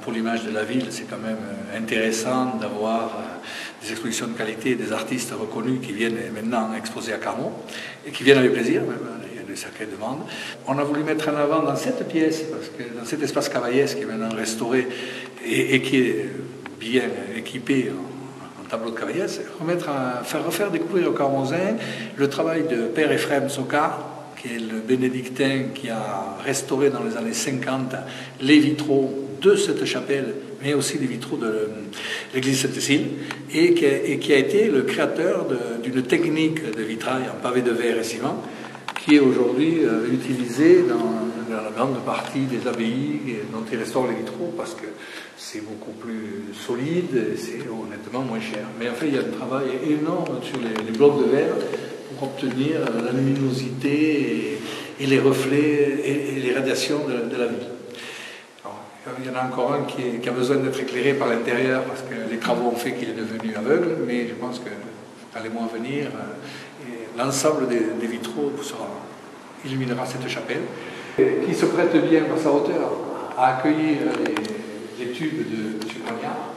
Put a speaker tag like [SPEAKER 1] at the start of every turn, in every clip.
[SPEAKER 1] Pour l'image de la ville, c'est quand même intéressant d'avoir des expositions de qualité, des artistes reconnus qui viennent maintenant exposer à Carmont et qui viennent avec plaisir, même, il y a des sacrées demandes. On a voulu mettre en avant dans cette pièce, parce que dans cet espace Cavaillès qui est maintenant restauré et qui est bien équipé en tableau de Cavaillès, faire refaire découvrir aux Carmonzins le travail de Père Ephrem Sokar, qui est le bénédictin qui a restauré dans les années 50 les vitraux de cette chapelle, mais aussi les vitraux de l'église Sainte-Cécile, et qui a été le créateur d'une technique de vitrail en pavé de verre et ciment, qui est aujourd'hui utilisée dans la grande partie des abbayes dont il restaure les vitraux, parce que c'est beaucoup plus solide et c'est honnêtement moins cher. Mais en fait, il y a un travail énorme sur les blocs de verre pour obtenir la luminosité et les reflets et les radiations de la ville. Il y en a encore un qui a besoin d'être éclairé par l'intérieur parce que les travaux ont fait qu'il est devenu aveugle, mais je pense que dans les mois à venir, l'ensemble des vitraux illuminera cette chapelle, qui se prête bien par sa hauteur à accueillir les tubes de M. Cognard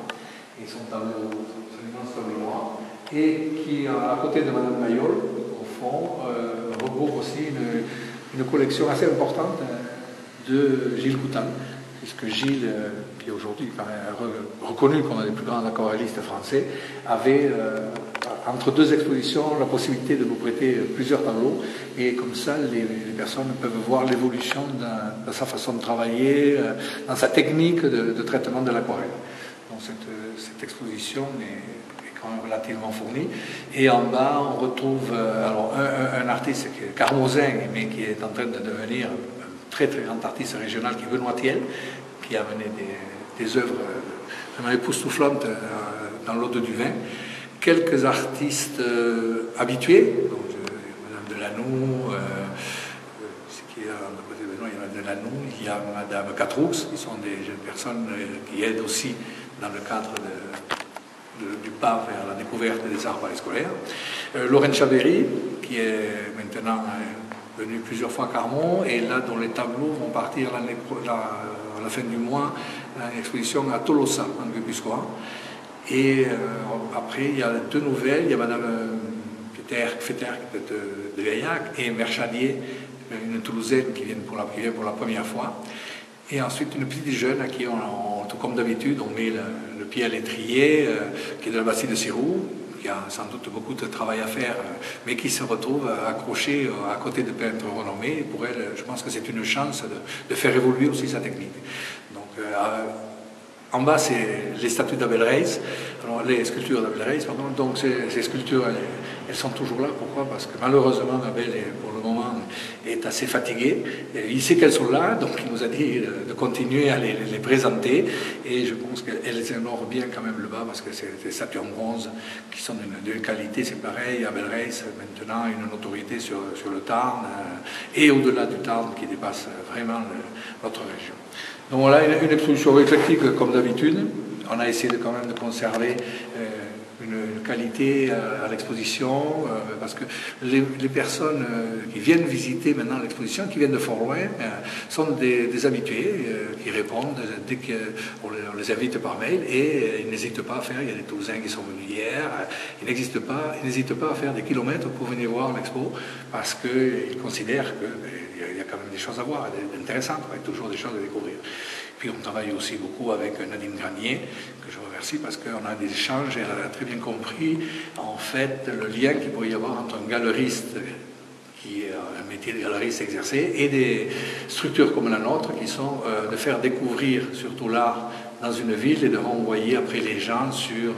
[SPEAKER 1] et son immense tableau noir, et qui, à côté de Mme Mayol, au fond, regroupe aussi une collection assez importante de Gilles Coutan, puisque Gilles, qui est aujourd'hui reconnu comme un des plus grands aquarellistes français, avait, entre deux expositions, la possibilité de nous prêter plusieurs tableaux, et comme ça, les personnes peuvent voir l'évolution de sa façon de travailler, dans sa technique de traitement de l'aquarelle. Donc cette exposition est quand même relativement fournie. Et en bas, on retrouve alors un artiste qui est Carmozin, mais qui est en train de devenir très très grand artiste régional, qui est Benoît Thiel, qui a mené des œuvres vraiment époustouflantes dans l'ode du vin. Quelques artistes habitués, donc Madame Delanoux, il y a Delanoux, il y a Madame Catroux, qui sont des jeunes personnes qui aident aussi dans le cadre du pas vers la découverte des arts parascolaires. Lorraine Chabéry, qui est maintenant venu plusieurs fois à Carmont, et là dont les tableaux vont partir à la fin du mois à une exposition à Tolosa, en Guipuscoa. Et après, il y a deux nouvelles, il y a Madame Féter de Gaillac et Merchadier, une Toulousaine qui vient pour la première fois. Et ensuite une petite jeune à qui tout comme d'habitude, on met le pied à l'étrier, qui est de la Bastille de Sirou, qui a sans doute beaucoup de travail à faire, mais qui se retrouve accrochée à côté de peintres renommés. Et pour elle, je pense que c'est une chance de faire évoluer aussi sa technique. Donc, en bas, c'est les statues d'Abel Reis, alors les sculptures d'Abel Reis, pardon. Donc ces sculptures, elles sont toujours là. Pourquoi? Parce que malheureusement, Abel, pour le moment, est assez fatigué. Il sait qu'elles sont là, donc il nous a dit de continuer à les présenter. Et je pense qu'elles honorent bien quand même le bas, parce que c'est des statues en bronze qui sont d'une qualité, c'est pareil. Abel Reis, maintenant, une notoriété sur le Tarn, et au-delà du Tarn, qui dépasse vraiment notre région. Donc voilà, une exposition éclectique comme d'habitude. On a essayé quand même de conserver une qualité à l'exposition, parce que les personnes qui viennent visiter maintenant l'exposition, qui viennent de fort loin, sont des habitués qui répondent dès qu'on les invite par mail, et ils n'hésitent pas à faire. Il y a des Toulousains qui sont venus hier, ils n'hésitent pas à faire des kilomètres pour venir voir l'expo, parce qu'ils considèrent qu'il y a quand même des choses à voir, intéressantes, il y a toujours des choses à découvrir. Puis on travaille aussi beaucoup avec Nadine Granier, que je remercie, parce qu'on a des échanges, et elle a très bien compris en fait le lien qu'il pourrait y avoir entre un galeriste qui a un métier de galeriste exercé et des structures comme la nôtre qui sont de faire découvrir surtout l'art dans une ville et de renvoyer après les gens sur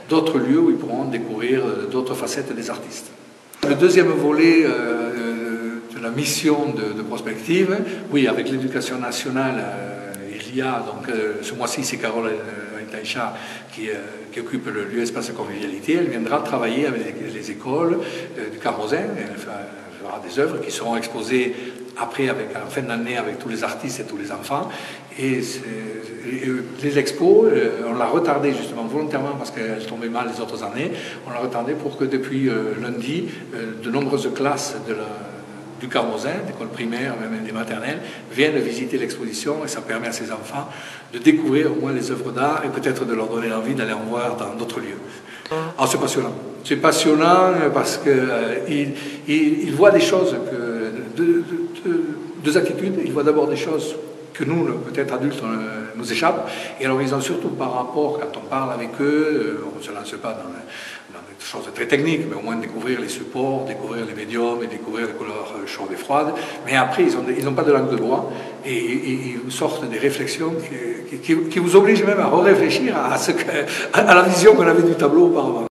[SPEAKER 1] d'autres lieux où ils pourront découvrir d'autres facettes des artistes. Le deuxième volet de la mission de prospective, oui, avec l'éducation nationale, il y a donc ce mois-ci, c'est Carole Taïcha qui occupe le lieu espace de convivialité. Elle viendra travailler avec les écoles du Carmozin. Elle fera des œuvres qui seront exposées après, en fin d'année, avec tous les artistes et tous les enfants. Et les expos, on l'a retardé justement volontairement parce qu'elle tombait mal les autres années. On l'a retardé pour que depuis lundi, de nombreuses classes du Carmosin, d'école primaire, même des maternelles, viennent visiter l'exposition et ça permet à ces enfants de découvrir au moins les œuvres d'art et peut-être de leur donner envie d'aller en voir dans d'autres lieux. Alors c'est passionnant. C'est passionnant parce qu'ils voient des choses, deux attitudes. Ils voient d'abord des choses que nous, peut-être adultes, nous échappent. Et alors ils ont surtout par rapport, quand on parle avec eux, on ne se lance pas dans des choses très techniques, mais au moins découvrir les supports, découvrir les médiums et découvrir les couleurs chaudes et froides. Mais après, ils n'ont pas de langue de bois et ils sortent des réflexions qui vous obligent même à réfléchir à la vision qu'on avait du tableau auparavant.